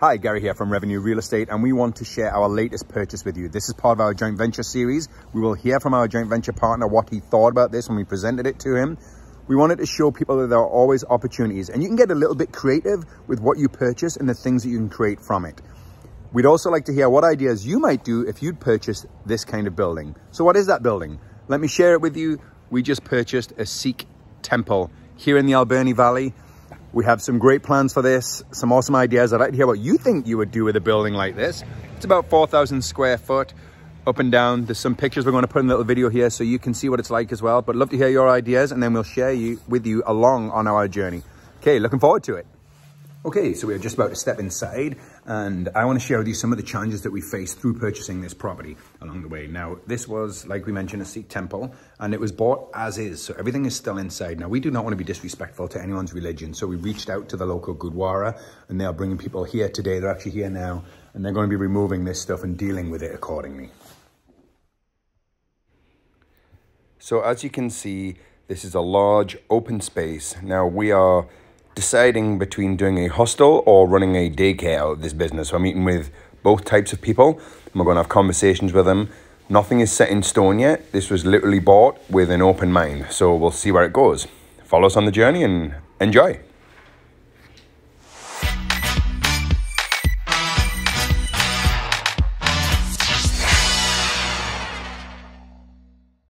Hi, Gary here from Revenue Real Estate, and we want to share our latest purchase with you. This is part of our joint venture series. We will hear from our joint venture partner what he thought about this when we presented it to him. We wanted to show people that there are always opportunities, and you can get a little bit creative with what you purchase and the things that you can create from it. We'd also like to hear what ideas you might do if you'd purchased this kind of building. So what is that building? Let me share it with you. We just purchased a Sikh temple here in the Alberni Valley. We have some great plans for this, some awesome ideas. I'd like to hear what you think you would do with a building like this. It's about 4,000 square foot, up and down. There's some pictures we're going to put in a little video here so you can see what it's like as well. But love to hear your ideas, and then we'll share with you along on our journey. Okay, looking forward to it. Okay, so we're just about to step inside, and I want to share with you some of the challenges that we faced through purchasing this property along the way. Now, this was, like we mentioned, a Sikh temple, and it was bought as is, so everything is still inside. Now, we do not want to be disrespectful to anyone's religion, so we reached out to the local Gurdwara, and they are bringing people here today. They're actually here now, and they're going to be removing this stuff and dealing with it accordingly. So, as you can see, this is a large open space. Now, we are deciding between doing a hostel or running a daycare out of this business. So I'm meeting with both types of people, and we're going to have conversations with them. Nothing is set in stone yet. This was literally bought with an open mind. So we'll see where it goes. Follow us on the journey and enjoy.